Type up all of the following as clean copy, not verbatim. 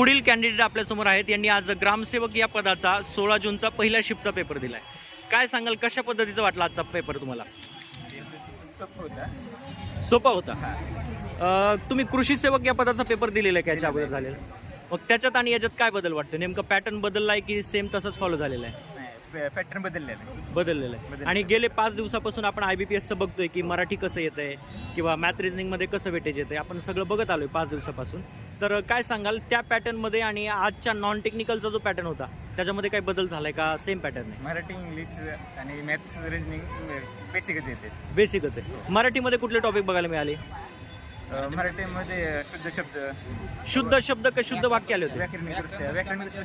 पुढील कॅन्डिडेट आपल्यासमोर आहेत. यांनी आज ग्रामसेवक या पदाचा 16 जूनचा पहिल्या शिफ्टचा पेपर दिलाय. काय सांगाल, कशा पद्धतीचा वाटला आजचा पेपर तुम्हाला? सोपा होता. तुम्ही कृषी सेवक या पदाचा पेपर दिलेला आहे, याच्या अगोदर झालेला. मग त्याच्यात आणि याच्यात काय बदल वाटतं? नेमकं पॅटर्न बदलला आहे की सेम तसंच फॉलो झालेला आहे? पॅटर्न बदललेलं आहे. आणि गेले 5 दिवसापासून आपण IBPSचं बघतोय की मराठी कसं येत आहे किंवा मॅथ रिजनिंगमध्ये कसं वेटेज येतं, आपण सगळं बघत आलोय 5 दिवसापासून. तर काय सांगाल त्या पॅटर्नमध्ये आणि आजच्या नॉन टेक्निकलचा जो पॅटर्न होता त्याच्यामध्ये काही बदल झालाय का सेम पॅटर्न आहे? मराठी, इंग्लिश आणि मॅथ्स रिजनिंग बेसिकच येते. बेसिकच आहे. मराठीमध्ये कुठले टॉपिक बघायला मिळाले? मराठीमध्ये शुद्ध शब्द का शुद्ध वाक्य आले होते? व्याकरणिक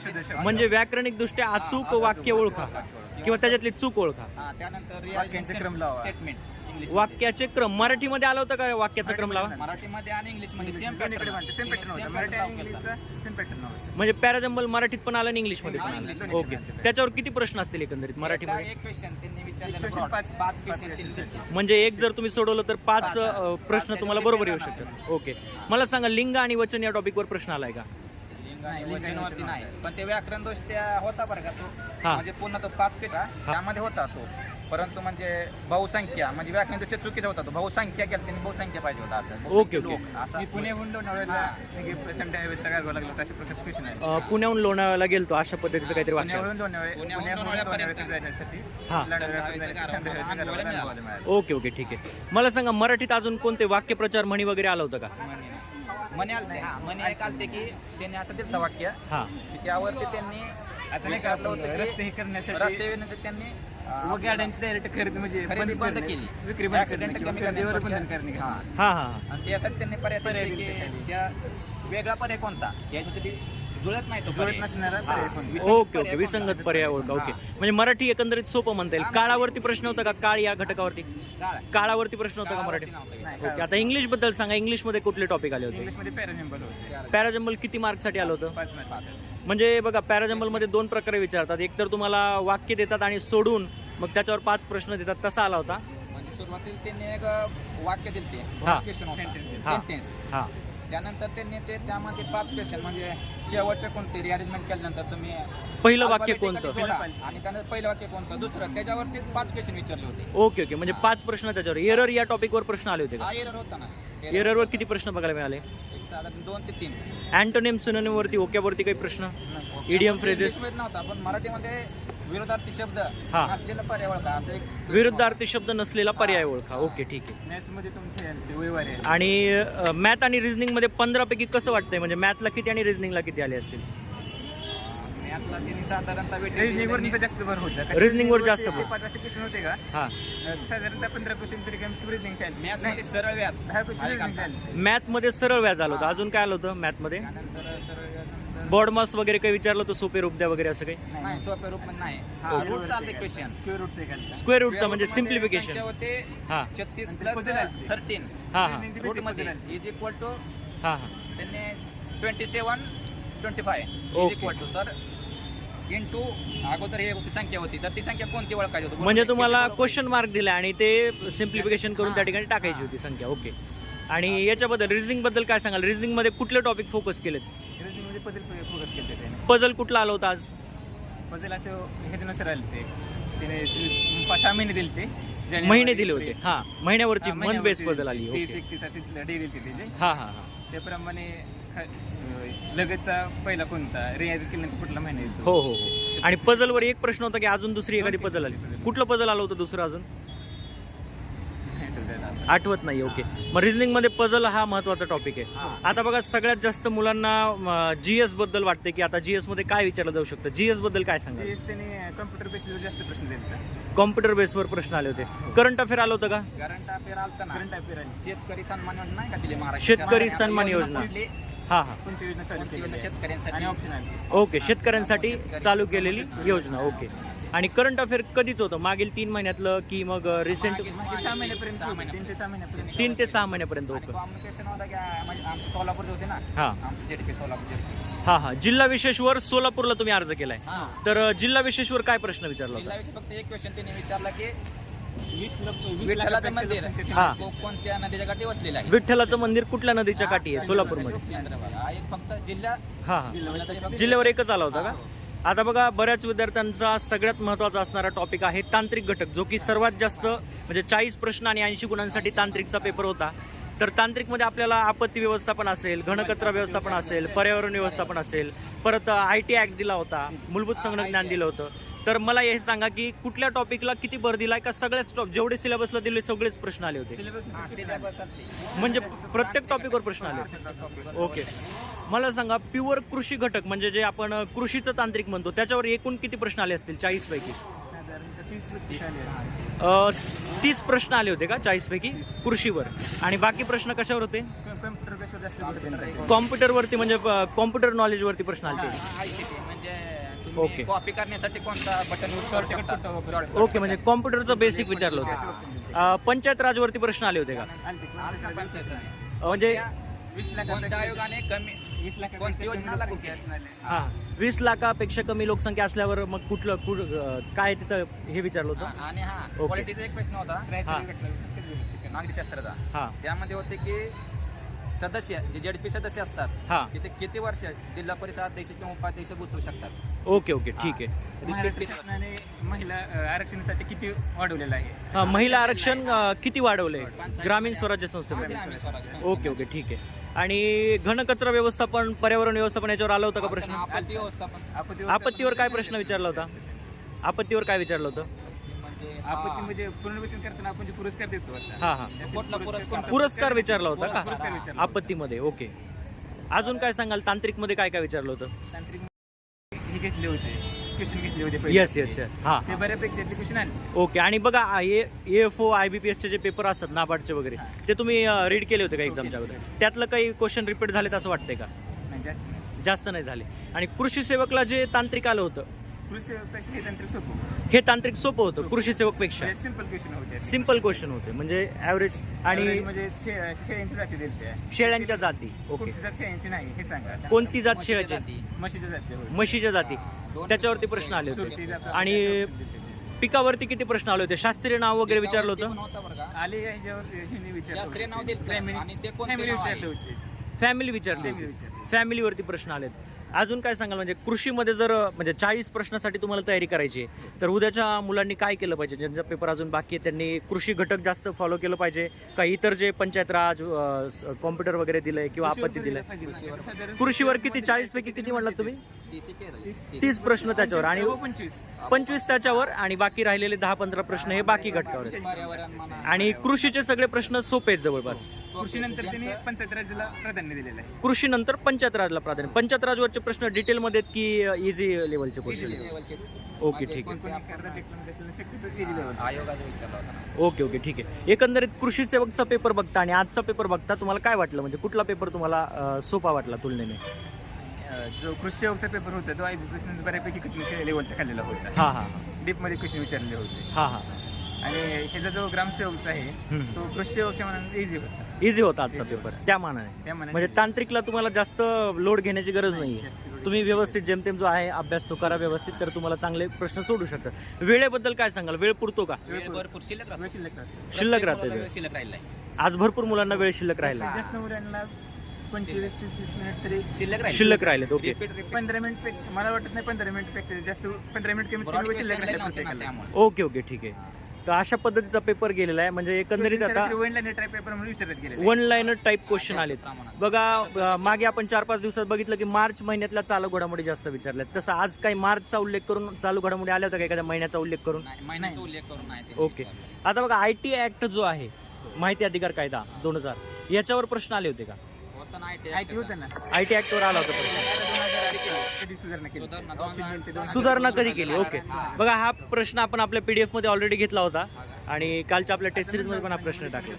शुद्ध शब्द म्हणजे व्याकरणिक दृष्ट्या अचूक वाक्य ओळखा किंवा त्याच्यातली चूक ओळखा. त्यानंतर वाक्यांचे क्रम लावा. वाक्याचे क्रम मराठीमध्ये आलं होतं का? वाक्याचा क्रम लावा. मराठीमध्ये आणि इंग्लिशमध्ये सेम पॅटर्न होता. मराठी आणि इंग्लिशचा सेम पॅटर्न होता. म्हणजे पॅराजंबल मराठीत पण आलं आणि इंग्लिशमध्ये पण आलं. ओके. त्याच्यावर किती प्रश्न असतील एकंदरीत मराठीमध्ये? एक क्वेश्चन त्यांनी विचारलेलं 5 क्वेश्चन. म्हणजे एक जर तुम्ही सोडवलं तर 5 प्रश्न तुम्हाला बरोबर येऊ शकतात. ओके. मला सांगा, लिंग आणि वचन या टॉपिकवर प्रश्न आलाय का? वचनवरती नाही, पण ते व्याकरण दृष्ट्या होता बरं का तो. हा. म्हणजे पूर्ण तो 5 क्वेश्चन त्यामध्ये होता तो. परंतु म्हणजे बहुसंख्या म्हणजे व्याकरण दृष्ट्या चुकीचा होता तो. बहुसंख्या केली त्यांनी, बहुसंख्या पाहिजे होता असं. Okay okay. मी पुण्याहून लोणावळ्याला प्रथम त्यावेळेस करावं लागलं, तशा प्रकारचे क्वेश्चन आहे. पुण्याहून लोणावळ्याला गेलतो अशा पद्धतीचं काहीतरी वाक्य. पुण्यावरून लोणावळ्यापर्यंत जाण्यासाठी हा. ओके ओके, ठीक आहे. मला सांगा, मराठीत अजून कोणते वाक्यप्रचार, म्हणी वगैरे आलं होतं का? म्हणे आलते. म्हणे एक आलते की त्यांनी असं दिलं वाक्य हा. की त्यावरती त्यांनी आता नाही का आपलं रस्ते हे करण्यासाठी रस्ते विण्यासाठी त्यांनी व गाड्यांची डायरेक्ट खरेदी म्हणजे खरेदी बंद केली. विक्री बंद ऍक्सिडेंट करणे, कमी खरेदीवर बंधन करणे. हा. हा हा. आणि त्यासाठी त्यांनी पर्याय दिले की त्या वेगळा पर्याय कोणता याच्यासाठी जुळत नाही तो जुळत पर्याय. नसणारा पर्याय कोणता? ओके ओके, विसंगत पर्याय ओळखा. ओके. म्हणजे मराठी एकंदरीत सोपं म्हणता येईल. काळावरती प्रश्न होता का? काळ या घटकावरती काळ. काळावरती प्रश्न होता का मराठी? नाही, ओके. आता इंग्लिश बद्दल सांगा. इंग्लिश मध्ये कुठले टॉपिक आले होते? इंग्लिशमध्ये पॅराजंबल होते. पॅराजंबल किती मार्कसाठी आलं होतं? 5 मार्क. म्हणजे बघा, पॅराजंबल मध्ये 2 प्रकारे विचारतात. एक तर तुम्हाला वाक्य देतात आणि सोडून मग त्याच्यावर 5 प्रश्न देतात, तसा आला होता. म्हणजे सुरुवातीला त्यांनी एक वाक्य दिले हा. क्वेश्चन हा. सेंटेन्स. हा. त्यानंतर त्यांनी त्यामध्ये 5 क्वेश्चन म्हणजे शेवटचे कोणते रिअरेंजमेंट केल्यानंतर तुम्ही पहिलं वाक्य alphabetically कोणतं? जोडा. आणि त्यानंतर पहिलं वाक्य कोणतं, दुसरं, त्याच्यावरती 5 क्वेश्चन विचारले होते. Okay okay. म्हणजे 5 प्रश्न त्याच्यावर. एरर या टॉपिकवर प्रश्न आले होते का? हा एरर होता ना. एररवर किती प्रश्न बघायला मिळाले? एक साधारण 2 ते 3. अँटोनिम, सिनोनिम वरती, ओक्यावरती काही प्रश्न? Idiom, phrases? इंग्लिशमध्ये नव्हता, पण मराठीमध्ये विरोधार्थी शब्द हा. असलेला पर्याय होता. असं एक विरुद्धार्थी शब्द नसलेला पर्याय ओळखा. ओके, ठीक आहे. मॅथ्समध्ये तुमचे वैवार आहे. आणि मॅथ आणि रिझनिंग मध्ये 15 पैकी कसं वाटतंय? म्हणजे मॅथला किती आणि रिझनिंगला किती आले असतील? मॅथला त्यांनी साधारणतः रिजनिंगवर जास्त भर होता. रिजनिंगवर जास्त भर. 5 क्वेश्चन होते का? हा. साधारणतः 15 क्वेश्चन तरी कमी रिजनिंग शाळेत. मॅथ्समध्ये सरळ व्याज 10 क्वेश्चन. मॅथ मध्ये सरळ व्याज आलं होतं. अजून काय आलं होतं मॅथ मध्ये? त्यानंतर सरळ व्याज बोर्ड मास वगैरे काही विचारलं होतं? सोपे रूप द्या वगैरे असं काही? नाही, सोपे रूप पण नाही. हा, रूट चालते क्वेश्चन. स्क्वेअर रूटचे एखादा. स्क्वेअर रूटचा म्हणजे संख्या सिम्प्लिफिकेशन. होते हा 36 प्लस 13. हा हा रूट मध्ये इज इक्वल टू हा हा. त्यांनी 27 25 Okay. Is equal to. तर इंटू अगोदर हे संख्या होती, तर ती संख्या कोणती ओळखायची होती? म्हणजे तुम्हाला क्वेश्चन मार्क दिला आणि ते सिम्प्लिफिकेशन करून त्या ठिकाणी टाकायची होती संख्या. ओके. आणि याच्याबद्दल रिझनिंग बद्दल काय सांगाल? रिझनिंग मध्ये कुठले टॉपिक फोकस केलेत? रिजनिंगमध्ये पझल फोकस केले त्याने. पझल कुठला आला होता आज? पझल असं ह्याच्यानुसार आले ते. तिने 5-6 महिने दिले ते. जानेवारी, महिने दिले होते. एप्रिल. हा, महिन्यावरची हा, मन बेस पझल आली. 30-31 असे डे दिली त्याचे. हा हा हा. त्याप्रमाणे लगतचा पहिला कोणता, रियाज केल्यानंतर कुठला महिना येतो. हो हो हो. आणि पझलवर एक प्रश्न होता की अजून दुसरी एखादी पझल आली? कुठलं पझल आलं होतं दुसरं अजून? आठवत नाही. ओके. मग रिझनिंग मध्ये पझल हा महत्वाचा टॉपिक आहे. आता बघा, सगळ्यात जास्त मुलांना जीएस बद्दल वाटते की आता जीएस मध्ये काय विचारलं जाऊ शकतं. जीएस बद्दल काय सांगा? त्याने कम्प्युटर बेसिसवर जास्त प्रश्न दिले. कॉम्प्युटर बेसवर प्रश्न आले होते. करंट अफेअर आलं होतं का? करंट अफेअर आलता ना. करंट अफेअर आहे. शेतकरी सन्मान योजना नाही का दिली महाराष्ट्र? शेतकरी सन्मान योजना. हा हा. कोणती योजना चालू केली आहे? शेतकऱ्यांसाठी आणि ऑप्शन आले. ओके. शेतकऱ्यांसाठी चालू केलेली योजना. ओके. आणि करंट अफेअर कधीच होतं? मागील 3 महिन्यातलं की मग रिसेंट? 6 महिन्यापर्यंत. 3 ते 6 महिन्यापर्यंत. 3 ते 6 महिन्यापर्यंत. ओके. कम्युनिकेशन होता की म्हणजे आमचे सोलापूरचे होते ना. हा आमचे जेडपी सोलापूर जेडपी. हा हा. जिल्हा विशेषवर सोलापूरला तुम्ही अर्ज केलाय. हा. तर जिल्हा विशेषवर काय प्रश्न विचारला जिल्हा होता? विषय फक्त एक क्वेश्चन त्यांनी विचारला की विठ्ठलाचं मंदिर हा. कोणत्या नदीच्या काठी वसलेलं आहे? विठ्ठलाचं मंदिर कुठल्या नदीच्या काठी आहे? सोलापूरमध्ये. हा, एक फक्त जिल्हा हा हा जिल्ह्यावर एकच आला होता का? आता बघा, बऱ्याच विद्यार्थ्यांचा सगळ्यात महत्त्वाचा असणारा टॉपिक आहे तांत्रिक घटक, जो की सर्वात जास्त म्हणजे 40 प्रश्न आणि 80 गुणांसाठी तांत्रिकचा पेपर होता. तर तांत्रिकमध्ये आपल्याला आपत्ती व्यवस्थापन असेल, घनकचरा व्यवस्थापन असेल, पर्यावरण व्यवस्थापन असेल, परत IT ॲक्ट दिला होता, मूलभूत संगणक ज्ञान दिलं होतं. तर मला हे सांगा की कुठल्या टॉपिकला किती भर दिलाय का सगळ्याच जेवढे सिलेबसला दिले सगळेच प्रश्न आले होते? म्हणजे प्रत्येक टॉपिकवर प्रश्न आले होते. ओके, मला सांगा प्युअर कृषी घटक म्हणजे जे आपण कृषीचं तांत्रिक म्हणतो त्याच्यावर एकूण किती प्रश्न आले असतील 40 पैकी? 30 प्रश्न आले होते का 40 पैकी कृषीवर? आणि बाकी प्रश्न कशावर होते? कॉम्प्युटरवरती, म्हणजे कॉम्प्युटर नॉलेजवरती प्रश्न आले होते. ओके कॉपी करण्यासाठी कोणता बटन यूज करू शकता? ओके, म्हणजे कॉम्प्युटरचं बेसिक विचारलं होतं. पंचायत राजवरती प्रश्न आले होते का? म्हणजे 20 कोणत्या आयोगाने कमी कोणती योजना लागू केली? हा 20 लाखापेक्षा कमी लोकसंख्या असल्यावर मग काय तिथं हे विचारलं होतं? आणि हा ओके. पॉलिटीचा एक प्रश्न होता हा नागरिकशास्त्राचा. हा त्यामध्ये होते की सदस्य जे ZP सदस्य असतात हा तिथे किती वर्ष जिल्हा परिषद अध्यक्ष किंवा उपाध्यक्ष बसू शकतात? ओके ओके ठीक आहे. महाराष्ट्र शासनाने महिला आरक्षणासाठी किती वाढवलेलं आहे? हा, महिला आरक्षण किती वाढवलंय ग्रामीण स्वराज्य संस्थेमध्ये? ग्रामीण स्वराज्य. ओके ओके ठीक आहे. आणि घनकचरा व्यवस्थापन, पर्यावरण व्यवस्थापन याच्यावर आला होता का प्रश्न? आपत्ती व्यवस्थापन आपत्तीवर काय प्रश्न विचारला होता? आपत्तीवर काय विचारलं होतं? म्हणजे आपत्ती म्हणजे पुनर्वसन करताना आपण जे पुरस्कार देतो आता, हा हा कुठला पुरस्कार? पुरस्कार विचारला होता पुरस्कार का विचारला. आपत्तीमध्ये? ओके. अजून काय सांगाल तांत्रिकमध्ये काय काय विचारलं होतं? तांत्रिक हे घेतले होते, क्वेश्चन घेतले होते पहिले. येस येस हा ते बऱ्यापैकी त्यातले क्वेश्चन आले. ओके. आणि बघा AFO IBPS चे जे पेपर असतात नाबार्डचे वगैरे, ते तुम्ही रीड केले होते का एक्झामच्या अगोदर? त्यातलं काही क्वेश्चन रिपीट झालेत असं वाटतंय का? नाही, जास्त नाही. जास्त नाही झाले. आणि कृषी सेवकला जे तांत्रिक आलं होतं, कृषीपेक्षा हे तांत्रिक सोपं, हे तांत्रिक सोपं होतं कृषी सेवकपेक्षा? सिंपल क्वेश्चन होते. सिम्पल क्वेश्चन होते म्हणजे ॲव्हरेज. आणि म्हणजे शेळ्यांची जाती दिलते. शेळ्यांच्या जाती. ओके. कोणती जात शेळ्यांची नाही हे सांगा. कोणती जात शेळ्याची? म्हशीच्या जाती होय. म्हशीच्या जाती. त्याच्यावरती प्रश्न आले होते. आणि पिकावरती किती प्रश्न आले होते? शास्त्रीय नाव वगैरे विचारलं होतं? आले ह्याच्यावर ह्यांनी विचारलं शास्त्रीय नाव देत Family- आणि ते कोणते family नाव आहे? विचारले होते. फॅमिली विचारली Family होती. विचारली. फॅमिलीवरती प्रश्न आलेत. अजून काय सांगाल, म्हणजे कृषीमध्ये जर म्हणजे 40 प्रश्नासाठी तुम्हाला तयारी करायची आहे, तर उद्याच्या मुलांनी काय केलं पाहिजे? ज्यांचा पेपर अजून बाकी आहे त्यांनी कृषी घटक जास्त फॉलो केलं पाहिजे का इतर जे पंचायत राज, कॉम्प्युटर वगैरे दिलंय किंवा आपत्ती दिलंय? कृषीवर किती 40 पैकी किती म्हणलात तुम्ही? 30 प्रश्न त्याच्यावर आणि 25 त्याच्यावर, आणि बाकी राहिलेले 10-15 प्रश्न हे बाकी घटकावर आहेत. पर्यावरण म्हणा. आणि कृषीचे सगळे प्रश्न सोपे आहेत जवळपास. कृषीनंतर त्यांनी पंचायत राजला प्राधान्य दिलेलं आहे. कृषी नंतर पंचायत राजला प्राधान्य. पंचायत राजवरचे प्रश्न डिटेलमध्ये आहेत की इझी लेवलचे क्वेश्चन? ओके ठीक आहे. कोणकोणी करता टेक्नॉलॉजी असेल शक्यतो easy level चे. आयोगाने विचारला होता ना. ओके ओके ठीक आहे. एकंदरीत कृषी सेवकचा पेपर बघता आणि आजचा पेपर बघता तुम्हाला काय वाटलं? म्हणजे कुठला पेपर तुम्हाला सोपा वाटला तुलनेने? जो कृषी सेवकचा पेपर होता तो IBPS नंतर बऱ्यापैकी कठीण लेवलच्या खाल्लेला होता. हा हा डीपमध्ये क्वेश्चन विचारले होते. हा हा आणि ह्याचा जो ग्रामसेवकचा आहे तो कृषी सेवकच्या मनाने इझी होता. इझी होता आजचा पेपर त्या मानाने. त्या मानाने म्हणजे तांत्रिकला तुम्हाला जास्त लोड घेण्याची गरज नाहीये. तुम्ही व्यवस्थित जेमतेम जो आहे अभ्यास तो करा व्यवस्थित, तर तुम्हाला चांगले प्रश्न सोडू शकतात. वेळेबद्दल काय सांगाल? वेळ पुरतो का? वेळ भरपूर शिल्लक राहतो. वेळ शिल्लक राहते. शिल्लक राहते प्रत्येक वेळ. मुलाला शिल्लक राहिलाय. आज भरपूर मुलांना वेळ शिल्लक राहिला. जास्त मुलांना 25 ते 30 मिनिट तरी शिल्लक राहिलाय. शिल्लक राहिलेत. ओके. रिपीट 15 मिनिट मला वाटत नाही 15 मिनिट पेक्षा जास्त 15 मिनिट कमी ब्रॉड शिल्लक क्वेश्चन राहिले नव्हते ना प्रत्येकाला. त्यामुळे. ओके ओके ठीक आहे. तर अशा पद्धतीचा पेपर गेलेला आहे. म्हणजे एकंदरीत आता वन लाईन ट्राय पेपर म्हणून विचारत गेले. वन लाईनर टाईप क्वेश्चन आलेत. प्रमाणात. बघा मागे आपण 4-5 दिवसात बघितलं की मार्च महिन्यातल्या चालू घडामोडी जास्त विचारल्यात. तसं आज काही मार्चचा उल्लेख करून चालू घडामोडी आल्या होत्या का एखाद्या महिन्याचा उल्लेख करून? नाही, महिन्याचा उल्लेख करून नाही ते ओके. आता बघा IT ऍक्ट जो आहे, माहिती अधिकार कायदा 2000, याच्यावर प्रश्न आले होते का? होतं ना IT होतं ना. IT ऍक्टवर आला होता प्रश्न. कधी सुधारणा केली. सुधारणा Option मिळते 2000. सुधारणा कधी केली? ओके. बघा हा प्रश्न आपण आपल्या PDF मध्ये ऑलरेडी घेतला होता आणि कालच्या आपल्या टेस्ट सिरीज मध्ये पण हा प्रश्न टाकला.